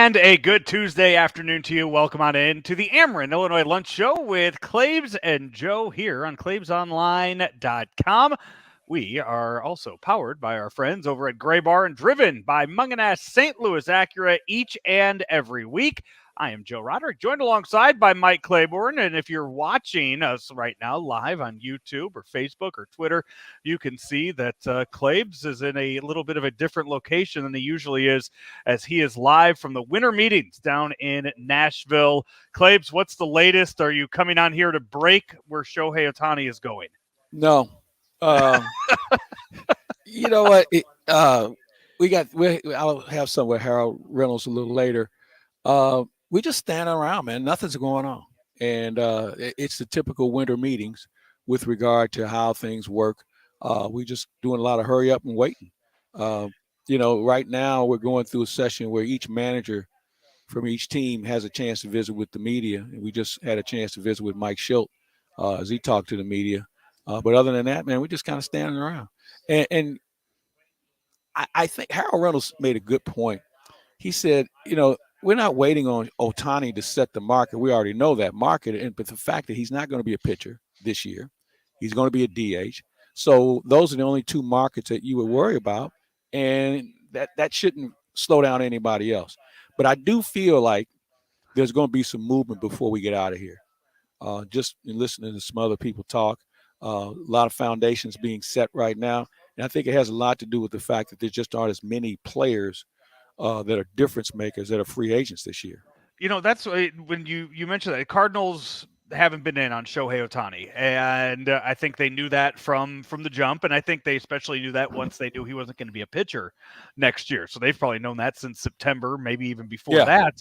And a good Tuesday afternoon to you. Welcome on in to the Ameren, Illinois Lunch Show with Claibs and Joe here on claibsonline.com. We are also powered by our friends over at Gray Bar and driven by Munganast St. Louis Acura each and every week. I am Joe Roderick, joined alongside by Mike Claiborne. And if you're watching us right now live on YouTube or Facebook or Twitter, you can see that Claibs is in a little bit of a different location than he usually is, as he is live from the Winter Meetings down in Nashville. Claibs, what's the latest? Are you coming on here to break where Shohei Ohtani is going? No. You know what? I'll have some with Harold Reynolds a little later. We just standing around, man. Nothing's going on. And it's the typical winter meetings with regard to how things work. We just doing a lot of hurry up and waiting. Right now we're going through a session where each manager from each team has a chance to visit with the media. And we just had a chance to visit with Mike Schilt as he talked to the media. But other than that, man, we're just kind of standing around. And I think Harold Reynolds made a good point. He said, we're not waiting on Ohtani to set the market. We already know that market. But the fact that he's not going to be a pitcher this year, he's going to be a DH. So those are the only two markets that you would worry about. And that shouldn't slow down anybody else. But I do feel like there's going to be some movement before we get out of here. Just in listening to some other people talk, a lot of foundations being set right now. And I think it has a lot to do with the fact that there just aren't as many players that are difference makers that are free agents this year. That's when you mentioned that Cardinals haven't been in on Shohei Ohtani, and I think they knew that from the jump, and I think they especially knew that once they knew he wasn't going to be a pitcher next year. So they've probably known that since September, maybe even before that.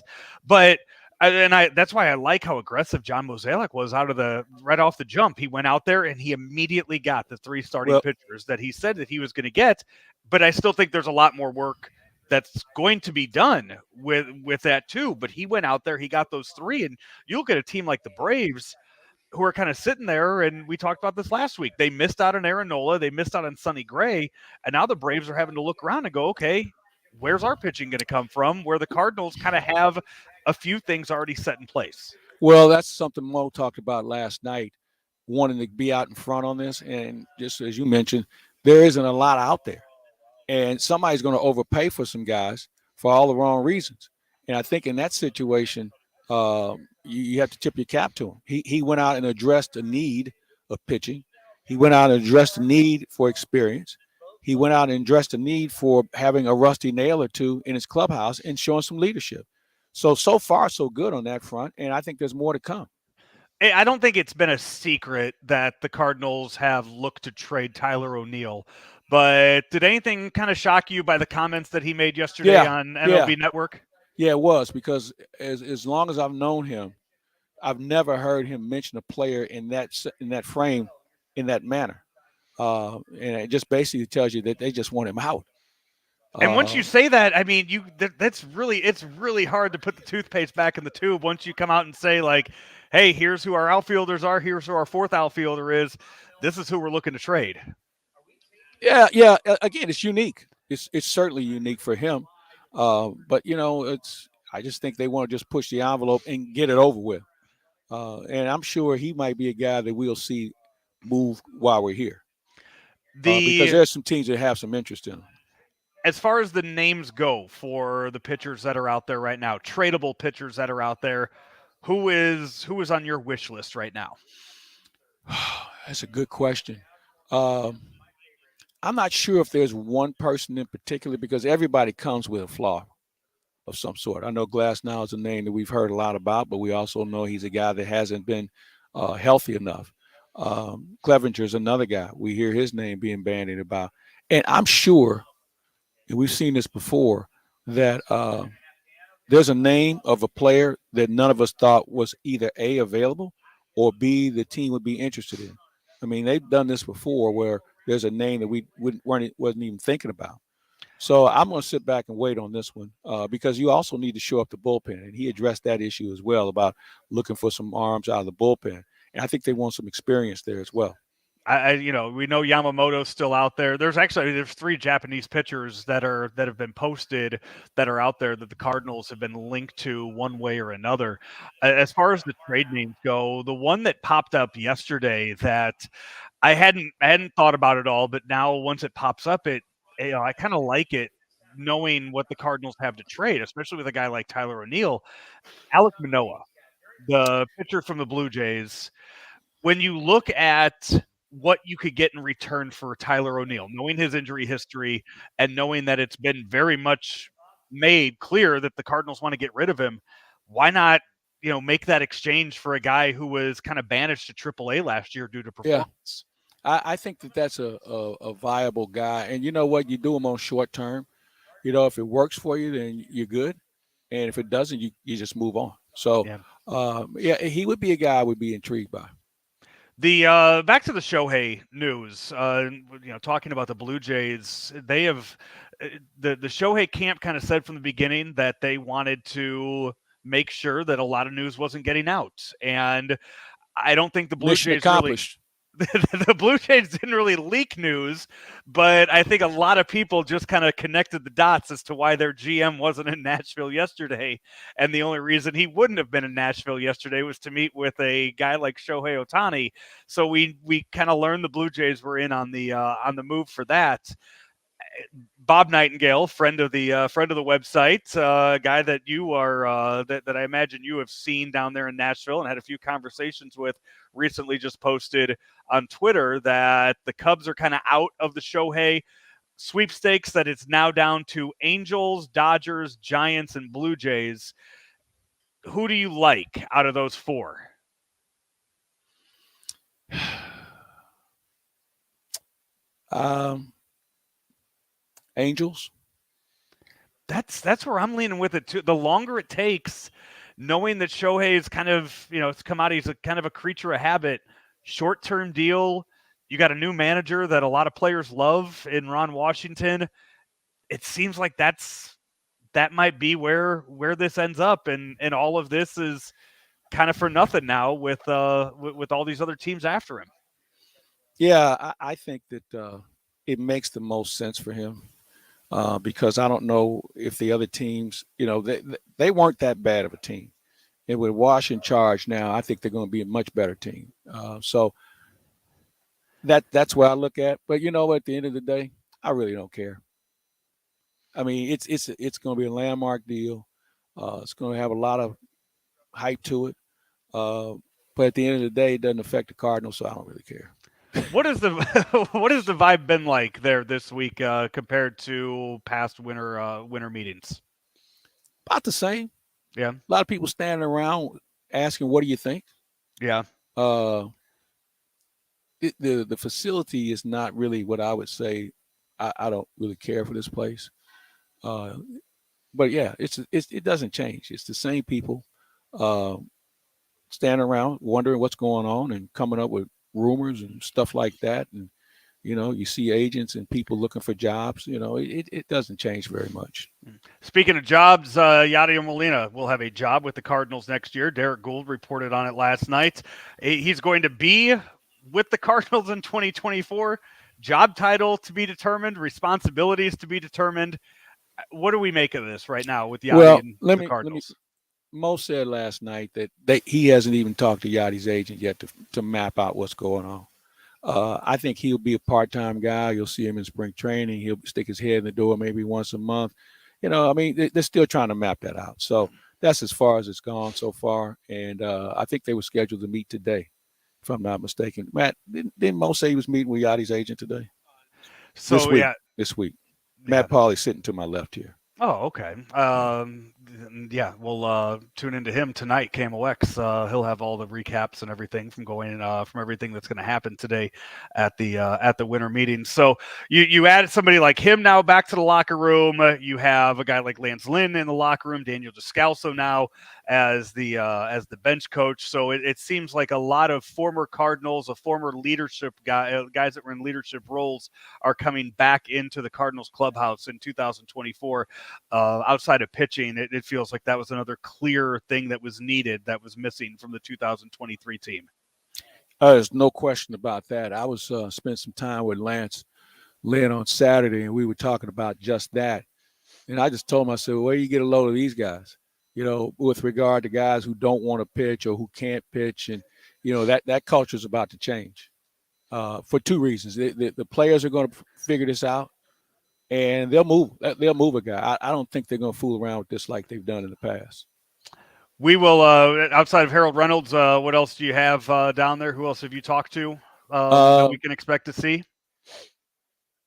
But that's why I like how aggressive John Mozeliak was right off the jump. He went out there and he immediately got the three starting pitchers that he said that he was going to get. But I still think there's a lot more work that's going to be done with that too. But he went out there, he got those three, and you look at a team like the Braves who are kind of sitting there, and we talked about this last week. They missed out on Aaron Nola, they missed out on Sonny Gray, and now the Braves are having to look around and go, okay, where's our pitching going to come from? Where the Cardinals kind of have a few things already set in place. Well, that's something Mo talked about last night, wanting to be out in front on this. And just as you mentioned, there isn't a lot out there. And somebody's going to overpay for some guys for all the wrong reasons. And I think in that situation, you have to tip your cap to him. He went out and addressed the need of pitching. He went out and addressed the need for experience. He went out and addressed the need for having a rusty nail or two in his clubhouse and showing some leadership. So far, so good on that front. And I think there's more to come. I don't think it's been a secret that the Cardinals have looked to trade Tyler O'Neill. But did anything kind of shock you by the comments that he made yesterday on MLB Network? Yeah, it was, because as long as I've known him, I've never heard him mention a player in that frame, in that manner. And it just basically tells you that they just want him out. And once you say that, I mean, it's really hard to put the toothpaste back in the tube once you come out and say, like, hey, here's who our outfielders are, here's who our fourth outfielder is, this is who we're looking to trade. Yeah. Again, it's unique. It's certainly unique for him. But I just think they want to just push the envelope and get it over with. And I'm sure he might be a guy that we'll see move while we're here. Because there's some teams that have some interest in him. As far as the names go for the pitchers that are out there right now, tradable pitchers that are out there, who is on your wish list right now? That's a good question. I'm not sure if there's one person in particular, because everybody comes with a flaw of some sort. I know Glasnow is a name that we've heard a lot about, but we also know he's a guy that hasn't been healthy enough. Clevenger is another guy. We hear his name being bandied about. And I'm sure, and we've seen this before, that there's a name of a player that none of us thought was either A, available, or B, the team would be interested in. I mean, they've done this before where there's a name that we wasn't even thinking about. So I'm going to sit back and wait on this one because you also need to show up the bullpen. And he addressed that issue as well about looking for some arms out of the bullpen. And I think they want some experience there as well. we know Yamamoto's still out there. There's 3 Japanese pitchers that have been posted that are out there that the Cardinals have been linked to one way or another. As far as the trade names go, the one that popped up yesterday that I hadn't thought about it all, but now once it pops up, I kind of like it, knowing what the Cardinals have to trade, especially with a guy like Tyler O'Neill, Alek Manoah, the pitcher from the Blue Jays. When you look at what you could get in return for Tyler O'Neill, knowing his injury history and knowing that it's been very much made clear that the Cardinals want to get rid of him, why not, make that exchange for a guy who was kind of banished to AAA last year due to Yeah. performance? I think that's a viable guy. And you know what? You do them on short term. If it works for you, then you're good. And if it doesn't, you just move on. So, Yeah. he would be a guy I would be intrigued by. The back to the Shohei news. Talking about the Blue Jays, they have the Shohei camp kind of said from the beginning that they wanted to make sure that a lot of news wasn't getting out, and I don't think the Blue Mission Jays accomplished. the Blue Jays didn't really leak news, but I think a lot of people just kind of connected the dots as to why their GM wasn't in Nashville yesterday. And the only reason he wouldn't have been in Nashville yesterday was to meet with a guy like Shohei Ohtani. So we kind of learned the Blue Jays were in on the move for that. Bob Nightingale, friend of the website, guy that you are that I imagine you have seen down there in Nashville and had a few conversations with, recently just posted on Twitter that the Cubs are kind of out of the Shohei sweepstakes, that it's now down to Angels, Dodgers, Giants, and Blue Jays. Who do you like out of those 4? Angels. That's where I'm leaning with it too. The longer it takes, knowing that Shohei is kind of, it's come out, he's a kind of a creature of habit, short-term deal. You got a new manager that a lot of players love in Ron Washington. It seems like that might be where this ends up, and all of this is kind of for nothing now with all these other teams after him. Yeah, I think that it makes the most sense for him. Because I don't know if the other teams, they weren't that bad of a team. And with Wash in charge now, I think they're going to be a much better team. So that's where I look at. But at the end of the day, I really don't care. I mean, it's going to be a landmark deal. It's going to have a lot of hype to it. But at the end of the day, it doesn't affect the Cardinals, so I don't really care. What is the vibe been like there this week compared to past winter meetings? About the same. Yeah. A lot of people standing around asking, "What do you think?" Yeah. The facility is not really what I would say. I don't really care for this place. But yeah, it doesn't change. It's the same people standing around wondering what's going on and coming up with rumors and stuff like that. And you see agents and people looking for jobs. It doesn't change very much. Speaking of jobs, Yadier Molina will have a job with the Cardinals next year. Derek Gould reported on it last night. He's going to be with the Cardinals in 2024. Job title to be determined, responsibilities to be determined. What do we make of this right now with Yadi and the Cardinals? Mo said last night that he hasn't even talked to Yadi's agent yet to map out what's going on. I think he'll be a part-time guy. You'll see him in spring training. He'll stick his head in the door maybe once a month. They're still trying to map that out. So that's as far as it's gone so far. And I think they were scheduled to meet today, if I'm not mistaken. Matt, didn't Mo say he was meeting with Yadi's agent today? So this week. Matt Pauley's sitting to my left here. Oh, okay. Yeah, we'll tune into him tonight, KMOX. He'll have all the recaps and everything from everything that's going to happen today at the winter meeting. So you added somebody like him now back to the locker room. You have a guy like Lance Lynn in the locker room, Daniel Descalso now as the bench coach. So it seems like a lot of former Cardinals, former leadership guys that were in leadership roles are coming back into the Cardinals clubhouse in 2024. Outside of pitching, it feels like that was another clear thing that was needed, that was missing from the 2023 team. There's no question about that. I was spent some time with Lance Lynn on Saturday, and we were talking about just that. And I just told him, I said, where do you get a load of these guys? With regard to guys who don't want to pitch or who can't pitch. And, that culture is about to change for two reasons. The players are going to figure this out, and they'll move a guy. I don't think they're going to fool around with this like they've done in the past. We will, outside of Harold Reynolds, what else do you have down there? Who else have you talked to that we can expect to see?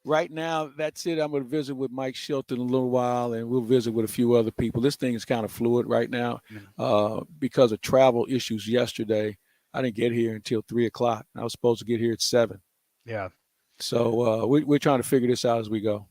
Right now, that's it. I'm going to visit with Mike Shelton in a little while, and we'll visit with a few other people. This thing is kind of fluid right now because of travel issues yesterday. I didn't get here until 3 o'clock. I was supposed to get here at 7. Yeah. So we're trying to figure this out as we go.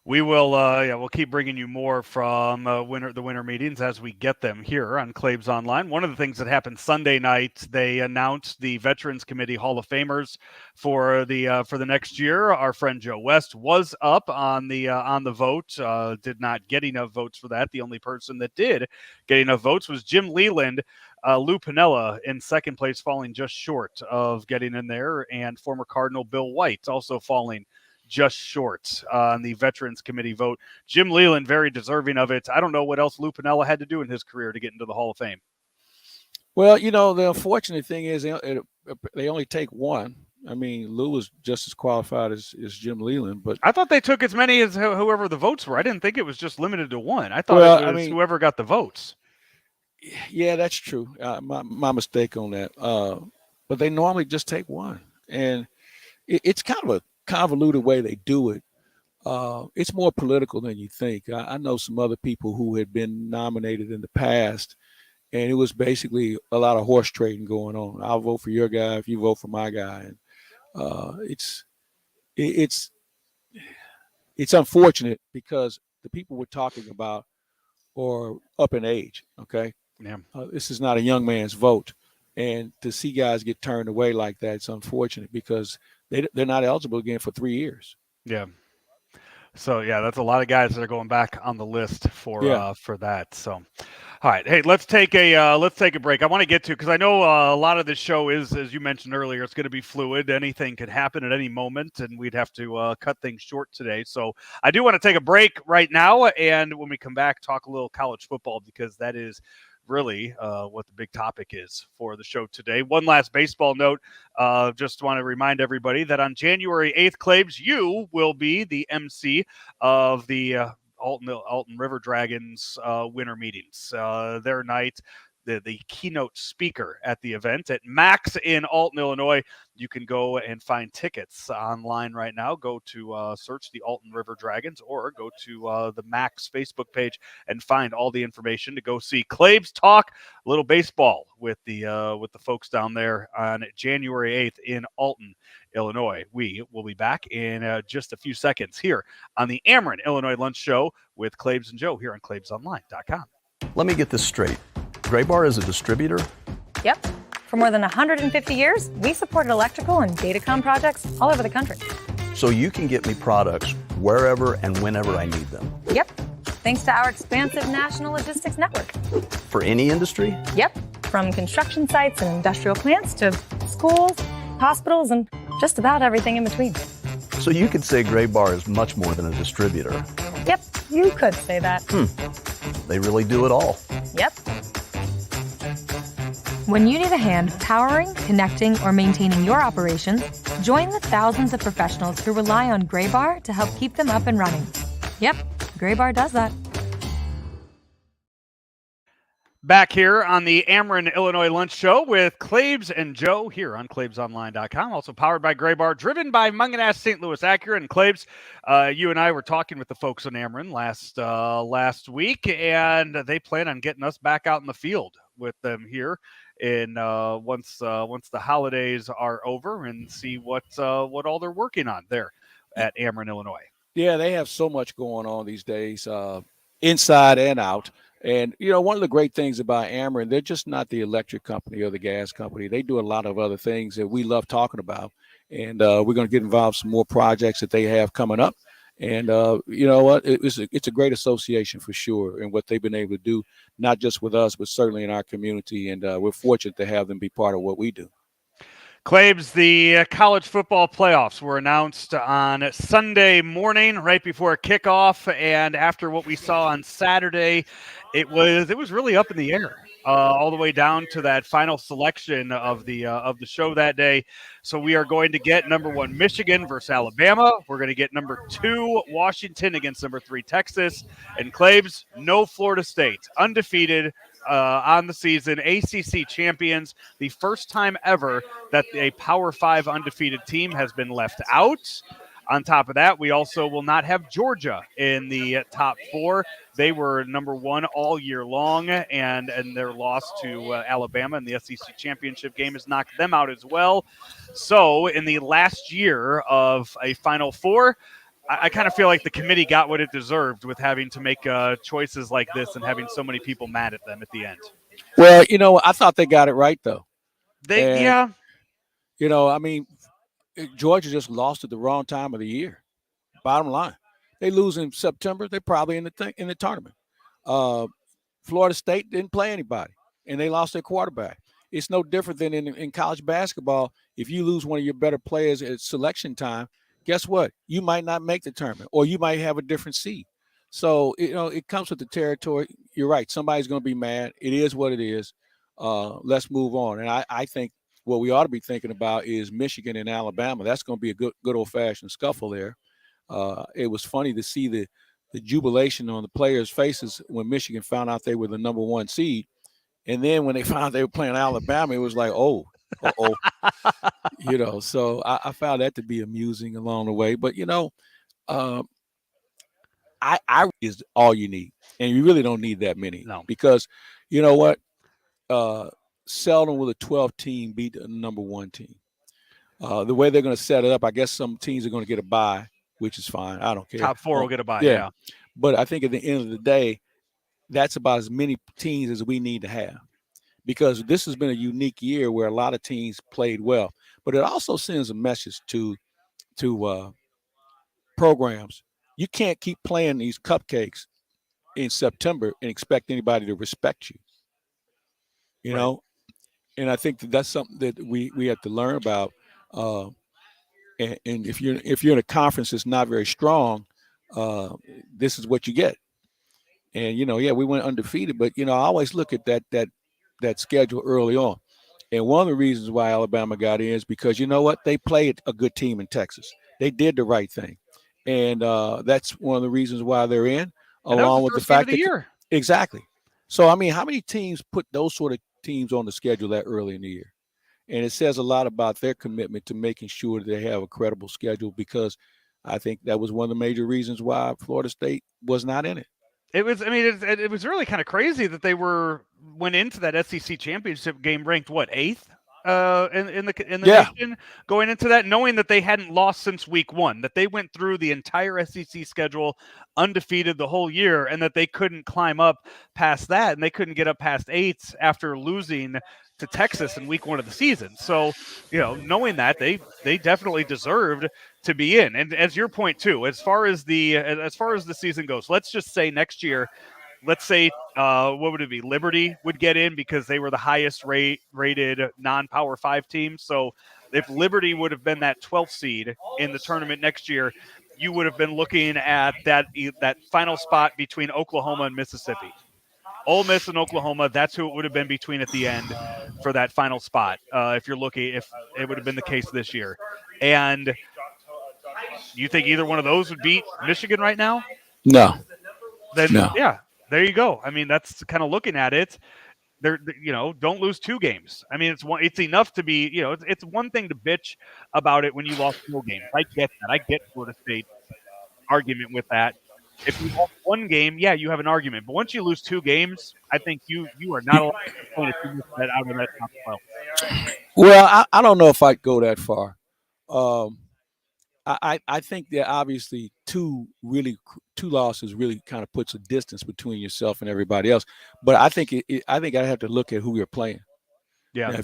We will, we'll keep bringing you more from the winter meetings as we get them here on Claibs Online. One of the things that happened Sunday night, they announced the Veterans Committee Hall of Famers for the next year. Our friend Joe West was up on the vote, did not get enough votes for that. The only person that did get enough votes was Jim Leland. Lou Piniella in second place, falling just short of getting in there, and former Cardinal Bill White also falling just short on the Veterans Committee vote. Jim Leland, very deserving of it. I don't know what else Lou Piniella had to do in his career to get into the Hall of Fame. Well, the unfortunate thing is they only take one. I mean, Lou was just as qualified as Jim Leland, but I thought they took as many as whoever the votes were. I didn't think it was just limited to one. I thought it was whoever got the votes. Yeah, that's true. My mistake on that. But they normally just take one, and it's kind of a convoluted way they do it. It's more political than you think. I know some other people who had been nominated in the past, and it was basically a lot of horse trading going on. I'll vote for your guy if you vote for my guy, and it's unfortunate because the people we're talking about are up in age. Okay, yeah, this is not a young man's vote, and to see guys get turned away like that, it's unfortunate because they're not eligible again for 3 years. Yeah. So yeah, that's a lot of guys that are going back on the list for that. So, all right, hey, let's take a break. I want to get to, because I know a lot of this show is, as you mentioned earlier, it's going to be fluid. Anything could happen at any moment, and we'd have to cut things short today. So I do want to take a break right now, and when we come back, talk a little college football, because that is really what the big topic is for the show today. One last baseball note. Just want to remind everybody that on January 8th, Claibs, you will be the MC of the Alton River Dragons winter meetings. Their night, the keynote speaker at the event at Max in Alton, Illinois. You can go and find tickets online right now. Go to search the Alton River Dragons, or go to the Max Facebook page and find all the information to go see Claibs talk a little baseball with the folks down there on January 8th in Alton, Illinois. We will be back in just a few seconds here on the Ameren Illinois Lunch Show with Claibs and Joe here on ClaibsOnline.com. Let me get this straight. Graybar is a distributor? Yep. For more than 150 years, we supported electrical and datacom projects all over the country. So you can get me products wherever and whenever I need them? Yep. Thanks to our expansive national logistics network. For any industry? Yep. From construction sites and industrial plants to schools, hospitals, and just about everything in between. So you could say Graybar is much more than a distributor? Yep. You could say that. They really do it all. Yep. When you need a hand powering, connecting, or maintaining your operations, join the thousands of professionals who rely on Graybar to help keep them up and running. Yep, Graybar does that. Back here on the Ameren Illinois Lunch Show with Claibs and Joe here on ClaibsOnline.com. Also powered by Graybar, driven by Munganast St. Louis Acura. And Claibs, you and I were talking with the folks on Ameren last week, and they plan on getting us back out in the field with them here in once the holidays are over, and see what all they're working on there at Ameren, Illinois. Yeah, they have so much going on these days, inside and out. And, one of the great things about Ameren, they're just not the electric company or the gas company. They do a lot of other things that we love talking about. And we're going to get involved in some more projects that they have coming up. And you know what? It's a great association for sure, and what they've been able to do, not just with us, but certainly in our community. And we're fortunate to have them be part of what we do. Claibs, the college football playoffs were announced on Sunday morning, right before kickoff, and after what we saw on Saturday, it was really up in the air, all the way down to that final selection of the show that day. So we are going to get number 1 Michigan versus Alabama. We're going to get number 2 Washington against number 3 Texas, and Claibs, no Florida State, undefeated on the season, ACC champions, the first time ever that a Power 5 undefeated team has been left out. On top of that, we also will not have Georgia in the top 4. They were number 1 all year long, and their loss to Alabama in the SEC championship game has knocked them out as well. So in the last year of a Final Four, I kind of feel like the committee got what it deserved with having to make choices like this and having so many people mad at them at the end. Well, I thought they got it right, though. Yeah. I mean, Georgia just lost at the wrong time of the year. Bottom line, they lose in September. They're probably in the tournament. Florida State didn't play anybody, and they lost their quarterback. It's no different than in college basketball. If you lose one of your better players at selection time, guess what? You might not make the tournament, or you might have a different seed. So, it comes with the territory. You're right. Somebody's going to be mad. It is what it is. Let's move on. And I think what we ought to be thinking about is Michigan and Alabama. That's going to be a good old-fashioned scuffle there. It was funny to see the jubilation on the players' faces when Michigan found out they were the number 1 seed. And then when they found out they were playing Alabama, it was like, oh, uh-oh. So I found that to be amusing along the way. But, I is all you need. And you really don't need that many. No. Because you know what? Seldom will a 12 team beat the number 1 team. The way they're going to set it up, I guess some teams are going to get a bye, which is fine. I don't care. Top 4 will get a bye, yeah. But I think at the end of the day, that's about as many teams as we need to have, because this has been a unique year where a lot of teams played well. But it also sends a message to programs. You can't keep playing these cupcakes in September and expect anybody to respect you. You know, and I think that's something that we have to learn about. And if you're in a conference that's not very strong, this is what you get. And we went undefeated, but I always look at that schedule early on. And one of the reasons why Alabama got in is because they played a good team in Texas. They did the right thing, and that's one of the reasons why they're in. Along with the fact that exactly. So I mean, how many teams put those sort of teams on the schedule that early in the year? And it says a lot about their commitment to making sure that they have a credible schedule, because I think that was one of the major reasons why Florida State was not in it. It was really kind of crazy that they went into that SEC championship game ranked 8th in the nation going into that, knowing that they hadn't lost since week 1, that they went through the entire SEC schedule undefeated the whole year, and that they couldn't climb up past that, and they couldn't get up past 8th after losing to Texas in week 1 of the season. So, knowing that, they definitely deserved to be in. And as your point too, as far as the season goes, let's just say next year, let's say what would it be? Liberty would get in because they were the highest rated non-Power 5 team. So if Liberty would have been that 12th seed in the tournament next year, you would have been looking at that final spot between Oklahoma and Mississippi. Ole Miss and Oklahoma, that's who it would have been between at the end for that final spot. If it would have been the case this year. And you think either one of those would beat Michigan right now? No. Then no. Yeah, there you go. I mean, that's kind of looking at it. Don't lose 2 games. I mean, it's enough to be, it's one thing to bitch about it when you lost 4 games. I get that. I get Florida State's argument with that. If you lost 1 game, you have an argument. But once you lose 2 games, I think you are not allowed to complain if you lose that out of that top 12. Well, I don't know if I'd go that far. I think that obviously two losses really kind of puts a distance between yourself and everybody else. But I think I have to look at who you're playing. Yeah. Now,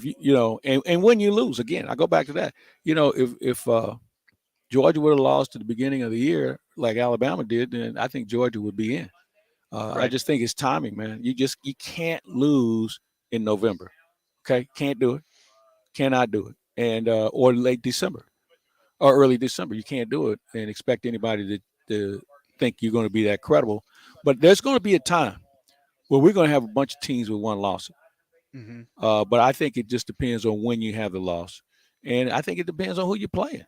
if and when you lose, again, I go back to that. If Georgia would have lost at the beginning of the year like Alabama did, then I think Georgia would be in. I just think it's timing, man. You can't lose in November. Okay, can't do it. Cannot do it. and or late December or early December. You can't do it and expect anybody to think you're going to be that credible. But there's going to be a time where we're going to have a bunch of teams with one loss. Mm-hmm. But I think it just depends on when you have the loss, and I think it depends on who you're playing.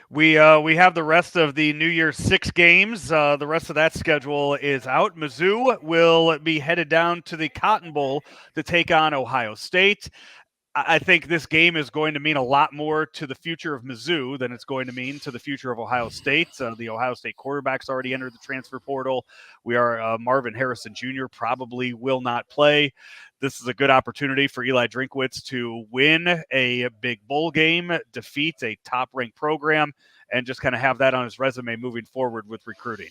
We have the rest of the New Year's 6 games. The rest of that schedule is out. Mizzou will be headed down to the Cotton Bowl to take on Ohio State. I think this game is going to mean a lot more to the future of Mizzou than it's going to mean to the future of Ohio State. The Ohio State quarterback's already entered the transfer portal. Marvin Harrison Jr. probably will not play. This is a good opportunity for Eli Drinkwitz to win a big bowl game, defeat a top-ranked program, and just kind of have that on his resume moving forward with recruiting.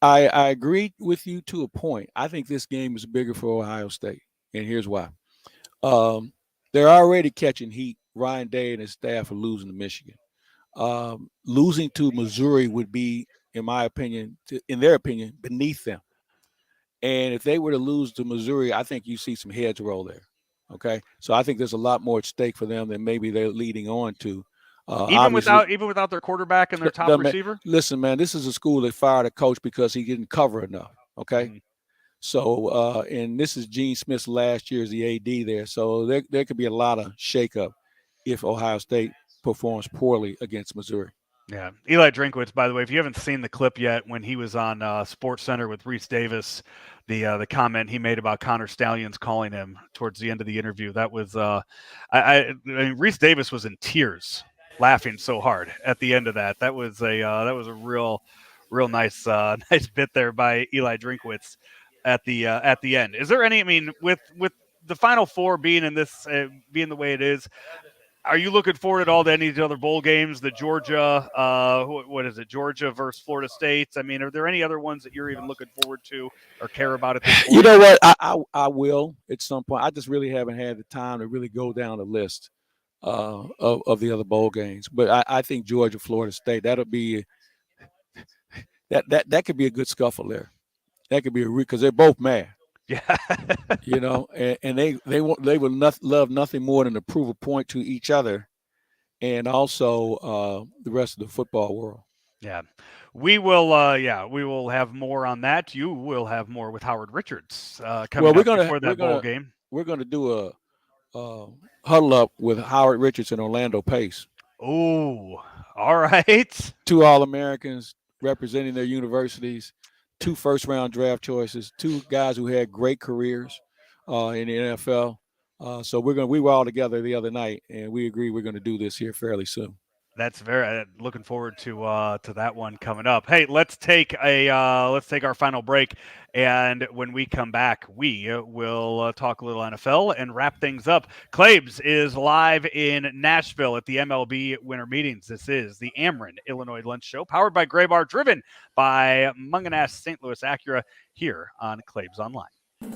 I agree with you to a point. I think this game is bigger for Ohio State, and here's why. They're already catching heat. Ryan Day and his staff are losing to Michigan. Losing to Missouri would be, in their opinion, beneath them. And if they were to lose to Missouri, I think you see some heads roll there. Okay, so I think there's a lot more at stake for them than maybe they're leading on to. Even without their quarterback and their top receiver. Listen, man, this is a school that fired a coach because he didn't cover enough. Okay. Mm-hmm. So, and this is Gene Smith's last year as the AD there. So there could be a lot of shakeup if Ohio State performs poorly against Missouri. Yeah. Eli Drinkwitz, by the way, if you haven't seen the clip yet, when he was on Sports Center with Reese Davis, the comment he made about Connor Stallions calling him towards the end of the interview, that was Reese Davis was in tears, laughing so hard at the end of that. That was a real nice bit there by Eli Drinkwitz at the end. Is there any? I mean, with the Final Four being in this being the way it is, are you looking forward at all to any of the other bowl games? The Georgia, what is it? Georgia versus Florida State. I mean, are there any other ones that you're even looking forward to or care about at this point? You know what? I will at some point. I just really haven't had the time to really go down the list of the other bowl games. But I think Georgia, Florida State, that'll be that could be a good scuffle there. That could be because they're both mad. Yeah. You know, and they will love nothing more than to prove a point to each other, and also the rest of the football world. Yeah, we will have more on that. You will have more with Howard Richards coming up before that bowl game. We're going to do a huddle up with Howard Richards and Orlando Pace. Oh, all right. 2 All-Americans representing their universities. 2 first-round draft choices, 2 guys who had great careers in the NFL. So we were all together the other night, and we agree we're going to do this here fairly soon. That's very looking forward to that one coming up. Hey, let's take our final break, and when we come back, we will talk a little NFL and wrap things up. Claibs is live in Nashville at the MLB Winter Meetings. This is the Ameren Illinois Lunch Show, powered by Graybar, driven by Munganass St. Louis Acura, here on Claibs Online.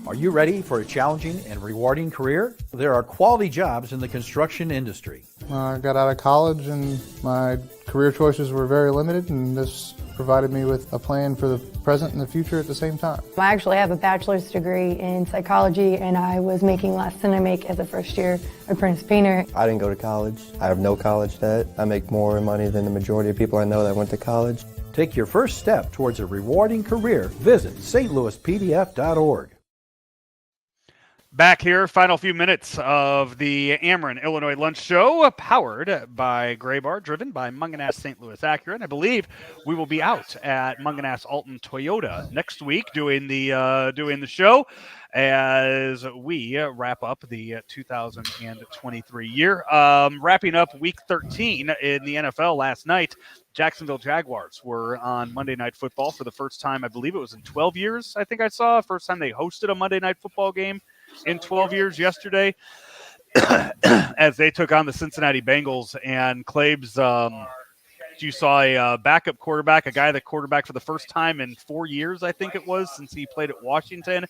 Are you ready for a challenging and rewarding career? There are quality jobs in the construction industry. I got out of college and my career choices were very limited, and this provided me with a plan for the present and the future at the same time. I actually have a bachelor's degree in psychology, and I was making less than I make as a first-year apprentice painter. I didn't go to college. I have no college debt. I make more money than the majority of people I know that went to college. Take your first step towards a rewarding career. Visit stlouispdf.org. Back here, final few minutes of the Ameren Illinois Lunch Show, powered by Graybar, driven by Munganass St. Louis Acura. And I believe we will be out at Munganass Alton Toyota next week doing the show as we wrap up the 2023 year. Wrapping up Week 13 in the NFL last night. Jacksonville Jaguars were on Monday Night Football for the first time, I believe it was in 12 years, I think I saw. First time they hosted a Monday Night Football game in 12 years yesterday as they took on the Cincinnati Bengals. And Claibs, you saw a backup quarterback, a guy that quarterbacked for the first time in 4 years, I think it was, since he played at Washington.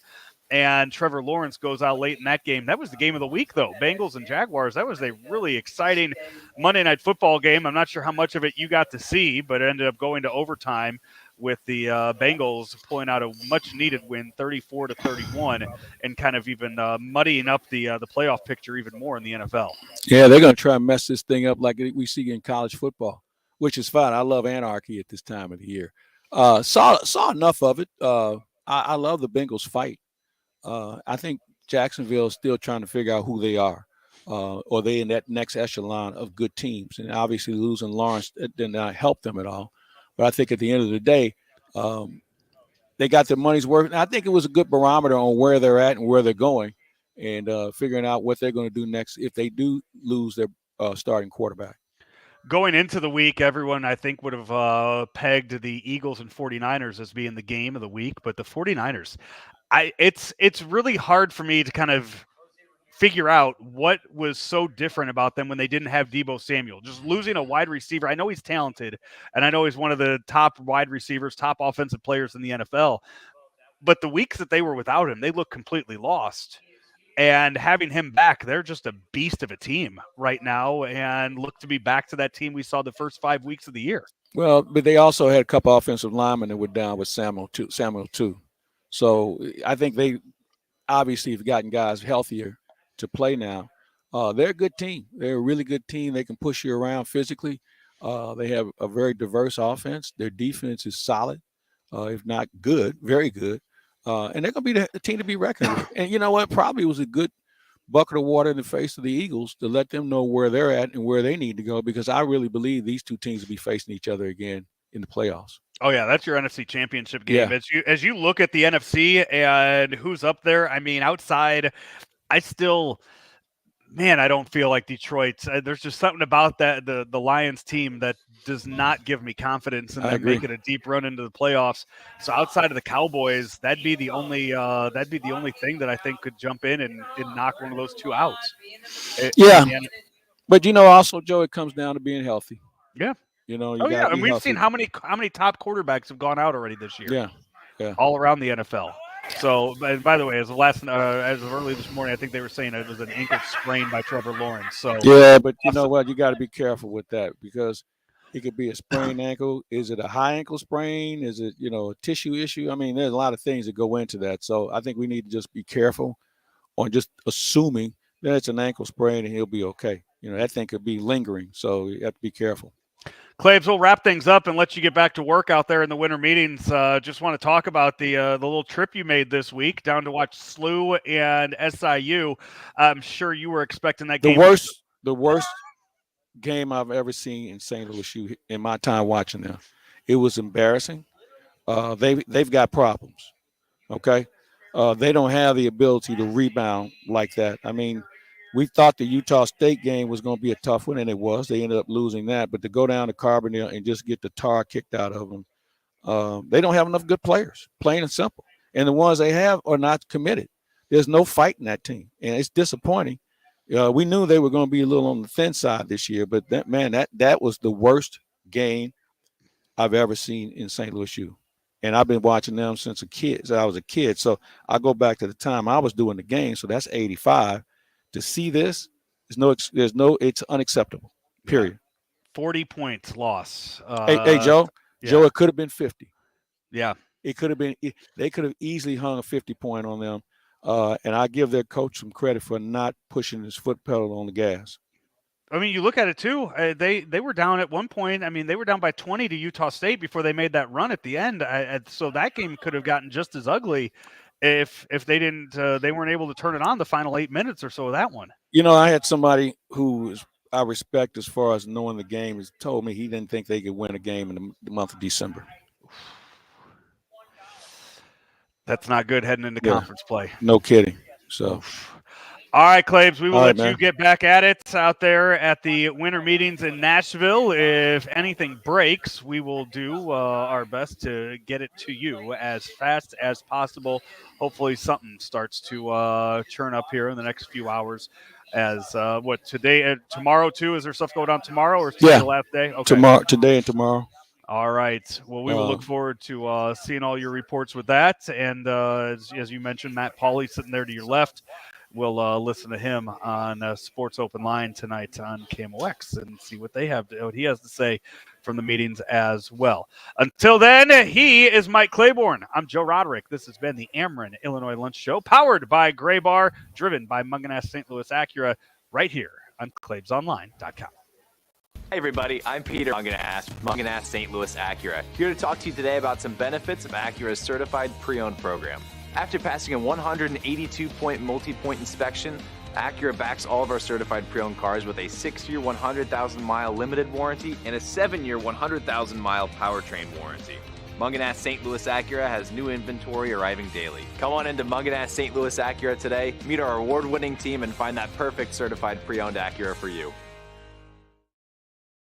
And Trevor Lawrence goes out late in that game. That was the game of the week, though, Bengals and Jaguars. That was a really exciting Monday Night Football game. I'm not sure how much of it you got to see, but it ended up going to overtime with the Bengals pulling out a much-needed win, 34-31, and kind of even muddying up the playoff picture even more in the NFL. Yeah, they're going to try and mess this thing up like we see in college football, which is fine. I love anarchy at this time of the year. Saw enough of it. I love the Bengals fight. I think Jacksonville is still trying to figure out who they are. Or they in that next echelon of good teams. And obviously losing Lawrence did not help them at all. But I think at the end of the day, they got their money's worth. And I think it was a good barometer on where they're at and where they're going and figuring out what they're going to do next if they do lose their starting quarterback. Going into the week, everyone, I think, would have pegged the Eagles and 49ers as being the game of the week. But the 49ers, it's really hard for me to kind of figure out what was so different about them when they didn't have Deebo Samuel. Just losing a wide receiver. I know he's talented, and I know he's one of the top wide receivers, top offensive players in the NFL. But the weeks that they were without him, they look completely lost. And having him back, they're just a beast of a team right now and look to be back to that team we saw the first 5 weeks of the year. Well, but they also had a couple offensive linemen that were down with Samuel too. So I think they obviously have gotten guys healthier to play now. They're a good team. They're a really good team. They can push you around physically. They have a very diverse offense. Their defense is solid, if not good, very good. And they're going to be the team to be reckoned with. And you know what? Probably was a good bucket of water in the face of the Eagles to let them know where they're at and where they need to go, because I really believe these two teams will be facing each other again in the playoffs. Oh, yeah, that's your NFC Championship game. Yeah. As you look at the NFC and who's up there, I mean, outside – I don't feel like Detroit. There's just something about that the Lions team that does not give me confidence in them making a deep run into the playoffs. So outside of the Cowboys, that'd be the only thing that I think could jump in and knock one of those two out. But also, Joe, it comes down to being healthy. Yeah, and we've seen how many top quarterbacks have gone out already this year. Yeah, all around the NFL. So, by the way, as of early this morning, I think they were saying it was an ankle sprain by Trevor Lawrence. So yeah, but you know what? You got to be careful with that because it could be a sprained ankle. Is it a high ankle sprain? Is it a tissue issue? I mean, there's a lot of things that go into that. So I think we need to just be careful on just assuming that it's an ankle sprain and he'll be okay. That thing could be lingering, so you have to be careful. Claibs, we'll wrap things up and let you get back to work out there in the winter meetings. Just want to talk about the little trip you made this week down to watch SLU and SIU. I'm sure you were expecting that game. The worst game I've ever seen in St. Louis U in my time watching them. It was embarrassing. They've got problems. Okay, they don't have the ability to rebound like that. I mean, we thought the Utah State game was going to be a tough one, and it was. They ended up losing that. But to go down to Carbondale and just get the tar kicked out of them, they don't have enough good players, plain and simple. And the ones they have are not committed. There's no fight in that team, and it's disappointing. We knew they were going to be a little on the thin side this year, but that was the worst game I've ever seen in St. Louis U. And I've been watching them since I was a kid. So I go back to the time I was doing the game, so that's 85. To see this, it's unacceptable. Period. 40 points loss. Hey, Joe. Yeah. Joe, it could have been 50. Yeah, it could have been. They could have easily hung a 50-point on them. And I give their coach some credit for not pushing his foot pedal on the gas. I mean, you look at it too. They were down at one point. I mean, they were down by 20 to Utah State before they made that run at the end. So that game could have gotten just as ugly. If they weren't able to turn it on the final 8 minutes or so of that one. I had somebody who I respect as far as knowing the game has told me he didn't think they could win a game in the month of December. That's not good heading into conference play. No kidding. So. All right, Claibs, we will let you get back at it out there at the winter meetings in Nashville. If anything breaks, we will do our best to get it to you as fast as possible. Hopefully something starts to churn up here in the next few hours. As tomorrow too? Is there stuff going on tomorrow or is today the last day? Okay. Today and tomorrow. All right. Well, we will look forward to seeing all your reports with that. And as you mentioned, Matt Pauley sitting there to your left. we'll listen to him on Sports Open Line tonight on KMOX and see what he has to say from the meetings as well. Until then, he is Mike Claiborne. I'm Joe Roderick. This has been the Ameren Illinois Lunch Show, powered by Gray Bar, driven by Mungenast St. Louis Acura, right here on ClaibsOnline.com. Hey everybody, I'm Peter Mungenast St. Louis Acura, here to talk to you today about some benefits of Acura's certified pre-owned program. After passing a 182-point multi-point inspection, Acura backs all of our certified pre-owned cars with a 6-year, 100,000-mile limited warranty and a 7-year, 100,000-mile powertrain warranty. Mungenast St. Louis Acura has new inventory arriving daily. Come on into Mungenast St. Louis Acura today, meet our award-winning team, and find that perfect certified pre-owned Acura for you.